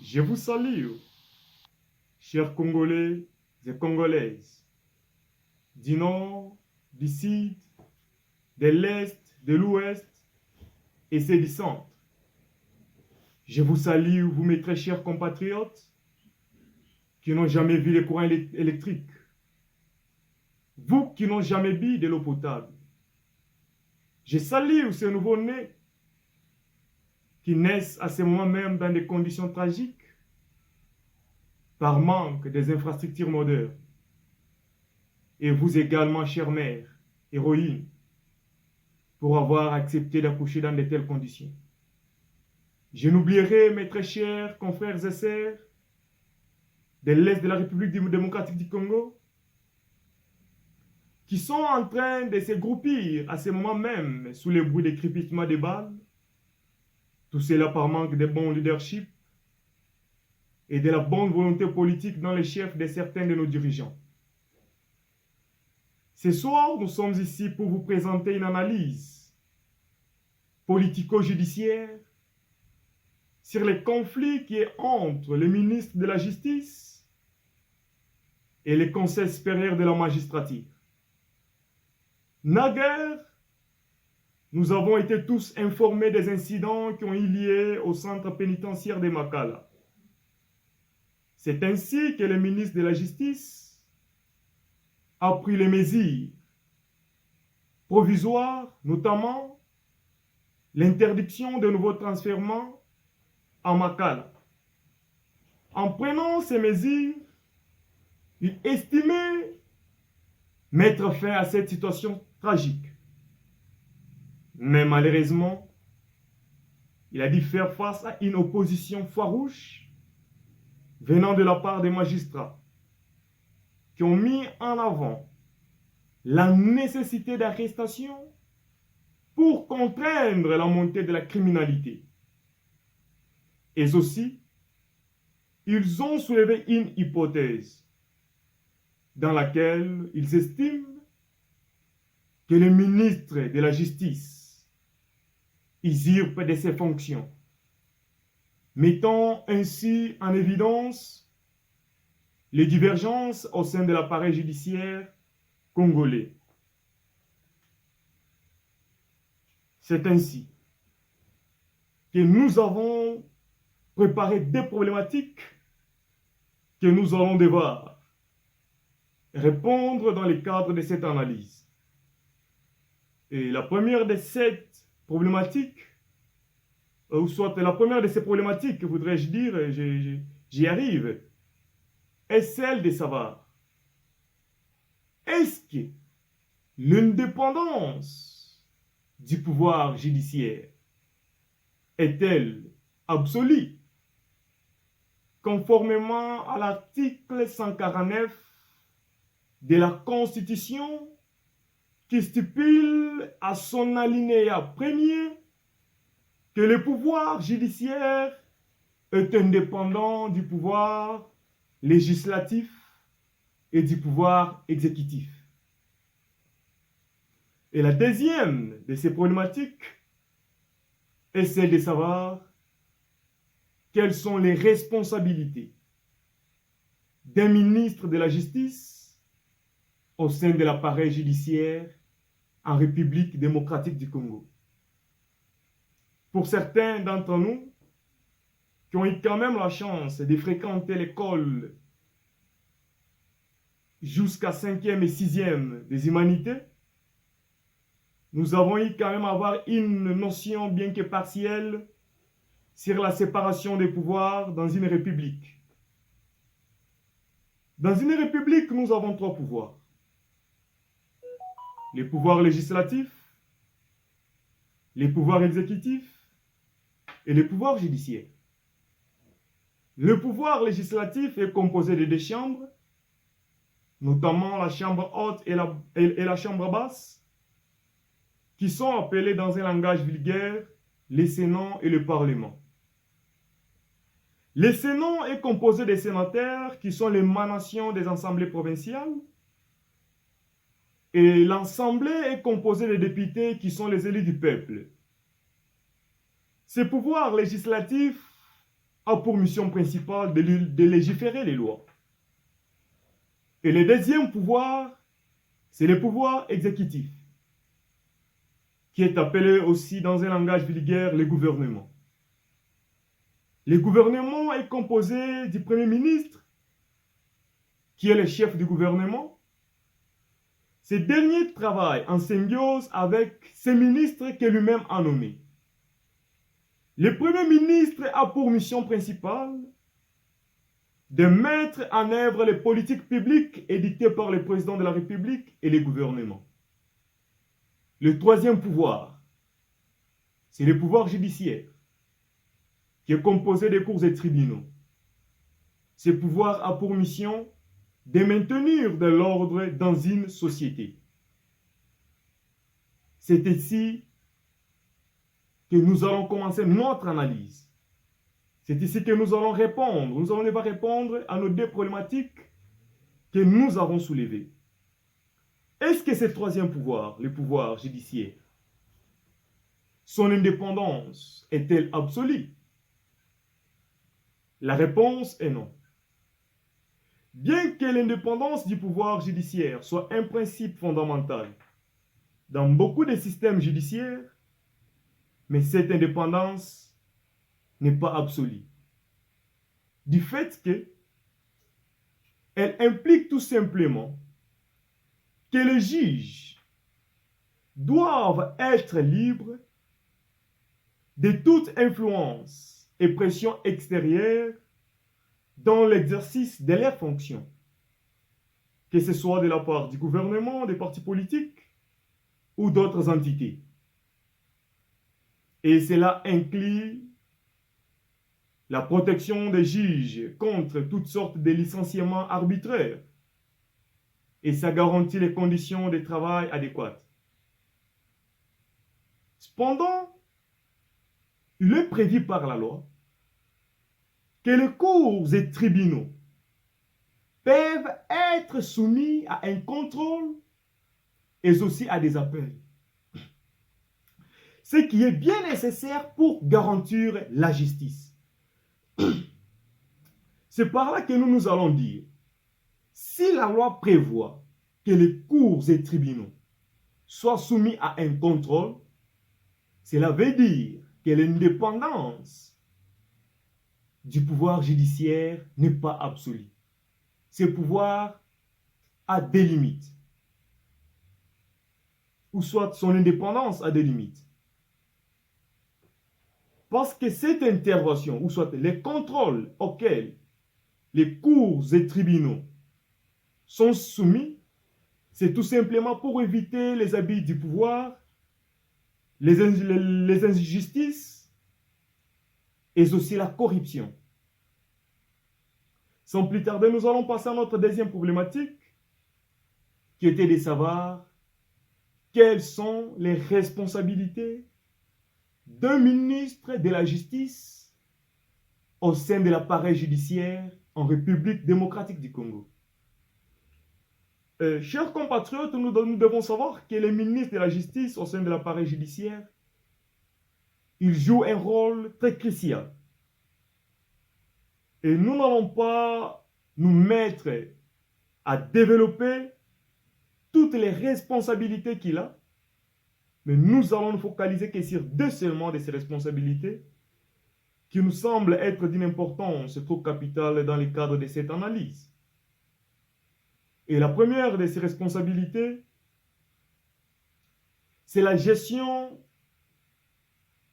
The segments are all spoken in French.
Je vous salue, chers Congolais et Congolaises, du nord, du sud, de l'est, de l'ouest et c'est du centre. Je vous salue, vous mes très chers compatriotes, qui n'ont jamais vu les courants électriques. Vous qui n'ont jamais bu de l'eau potable. Je salue ces nouveaux-nés qui naissent à ce moment même dans des conditions tragiques par manque des infrastructures modernes. Et vous également, chère mère, héroïne, pour avoir accepté d'accoucher dans de telles conditions. Je n'oublierai mes très chers confrères et sœurs de l'Est de la République démocratique du Congo qui sont en train de se groupir à ce moment même sous les bruits des crépitements des balles, tout cela par manque de bon leadership et de la bonne volonté politique dans les chefs de certains de nos dirigeants. Ce soir, nous sommes ici pour vous présenter une analyse politico-judiciaire sur les conflits qui est entre les ministres de la Justice et les conseils supérieurs de la magistrature. Naguère, nous avons été tous informés des incidents qui ont eu lieu au centre pénitentiaire de Makala. C'est ainsi que le ministre de la Justice a pris les mesures provisoires, notamment l'interdiction de nouveaux transfèrements à Makala. En prenant ces mesures, il estimait mettre fin à cette situation tragique. Mais malheureusement, il a dû faire face à une opposition farouche venant de la part des magistrats qui ont mis en avant la nécessité d'arrestation pour contraindre la montée de la criminalité. Et aussi, ils ont soulevé une hypothèse dans laquelle ils estiment que le ministre de la Justice usurpe de ses fonctions, mettant ainsi en évidence les divergences au sein de l'appareil judiciaire congolais. C'est ainsi que nous avons préparé des problématiques que nous allons devoir répondre dans le cadre de cette analyse. Et la première de cette problématique, ou soit la première de ces problématiques, voudrais-je dire, j'y arrive, est celle de savoir, est-ce que l'indépendance du pouvoir judiciaire est-elle absolue, conformément à l'article 149 de la Constitution qui stipule à son alinéa premier que le pouvoir judiciaire est indépendant du pouvoir législatif et du pouvoir exécutif. Et la deuxième de ces problématiques est celle de savoir quelles sont les responsabilités d'un ministre de la Justice au sein de l'appareil judiciaire en République démocratique du Congo. Pour certains d'entre nous qui ont eu quand même la chance de fréquenter l'école jusqu'à 5e et 6e des humanités, nous avons eu quand même avoir une notion bien que partielle sur la séparation des pouvoirs dans une république. Dans une république, nous avons trois pouvoirs. Les pouvoirs législatifs, les pouvoirs exécutifs et les pouvoirs judiciaires. Le pouvoir législatif est composé de deux chambres, notamment la chambre haute et la chambre basse, qui sont appelées dans un langage vulgaire les Sénats et le Parlement. Le Sénat est composé des sénateurs qui sont l'émanation des assemblées provinciales et l'Assemblée est composée des députés qui sont les élus du peuple. Ce pouvoir législatif a pour mission principale de légiférer les lois. Et le deuxième pouvoir, c'est le pouvoir exécutif, qui est appelé aussi dans un langage vulgaire le gouvernement. Le gouvernement est composé du Premier ministre, qui est le chef du gouvernement. Ce dernier travaille en symbiose avec ses ministres que lui-même a nommés. Le Premier ministre a pour mission principale de mettre en œuvre les politiques publiques édictées par le président de la République et les gouvernements. Le troisième pouvoir, c'est le pouvoir judiciaire, qui est composé des cours et tribunaux. Ce pouvoir a pour mission de maintenir de l'ordre dans une société. C'est ici que nous allons commencer notre analyse. C'est ici que nous allons répondre. Nous allons devoir répondre à nos deux problématiques que nous avons soulevées. Est-ce que ce troisième pouvoir, le pouvoir judiciaire, son indépendance est-elle absolue? La réponse est non. Bien que l'indépendance du pouvoir judiciaire soit un principe fondamental dans beaucoup de systèmes judiciaires, mais cette indépendance n'est pas absolue. Du fait que elle implique tout simplement que les juges doivent être libres de toute influence et pression extérieure dans l'exercice de leurs fonctions, que ce soit de la part du gouvernement, des partis politiques ou d'autres entités. Et cela inclut la protection des juges contre toutes sortes de licenciements arbitraires et ça garantit les conditions de travail adéquates. Cependant, il est prévu par la loi que les cours et tribunaux peuvent être soumis à un contrôle et aussi à des appels. Ce qui est bien nécessaire pour garantir la justice. C'est par là que nous allons dire, si la loi prévoit que les cours et tribunaux soient soumis à un contrôle, cela veut dire que l'indépendance du pouvoir judiciaire n'est pas absolue. Ce pouvoir a des limites. Ou soit son indépendance a des limites. Parce que cette intervention, ou soit les contrôles auxquels les cours et tribunaux sont soumis, c'est tout simplement pour éviter les abus du pouvoir, les injustices et aussi la corruption. Sans plus tarder, nous allons passer à notre deuxième problématique, qui était de savoir quelles sont les responsabilités d'un ministre de la Justice au sein de l'appareil judiciaire en République démocratique du Congo. Chers compatriotes, nous devons savoir que les ministres de la Justice au sein de l'appareil judiciaire, ils jouent un rôle très crucial. Et nous n'allons pas nous mettre à développer toutes les responsabilités qu'il a, mais nous allons nous focaliser que sur deux seulement de ces responsabilités qui nous semblent être d'une importance trop capitale dans le cadre de cette analyse. Et la première de ces responsabilités, c'est la gestion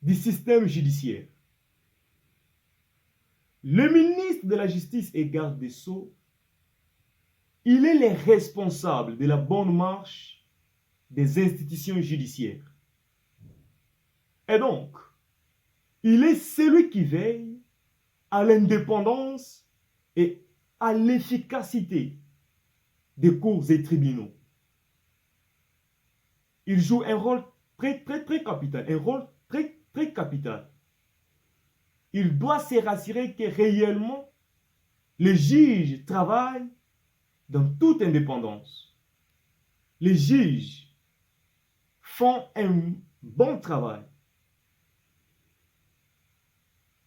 du système judiciaire. Le ministre de la Justice et garde des Sceaux, il est le responsable de la bonne marche des institutions judiciaires. Et donc, il est celui qui veille à l'indépendance et à l'efficacité des cours et tribunaux. Il joue un rôle très capital, un rôle très capital. Il doit se rassurer que réellement les juges travaillent dans toute indépendance. Les juges font un bon travail.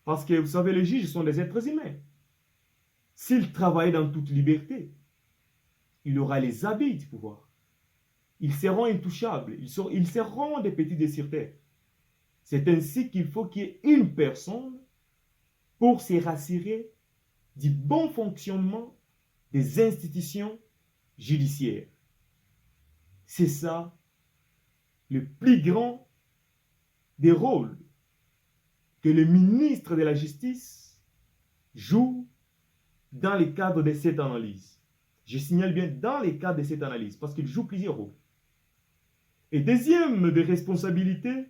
Parce que, vous savez, les juges sont des êtres humains. S'ils travaillaient dans toute liberté, il aura les habits du pouvoir. Ils seront intouchables. Ils seront des petits déserteurs. C'est ainsi qu'il faut qu'il y ait une personne pour se rassurer du bon fonctionnement des institutions judiciaires. C'est ça le plus grand des rôles que le ministre de la Justice joue dans le cadre de cette analyse. Je signale bien dans le cadre de cette analyse, parce qu'il joue plusieurs rôles. Et deuxième des responsabilités,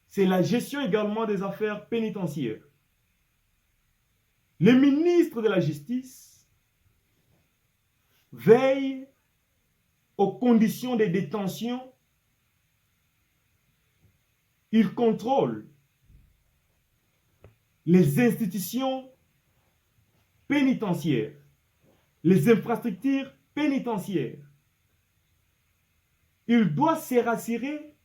c'est la gestion également des affaires pénitentiaires. Le ministre de la Justice veille aux conditions de détention. Il contrôle les institutions pénitentiaires, les infrastructures pénitentiaires. Il doit se rassurer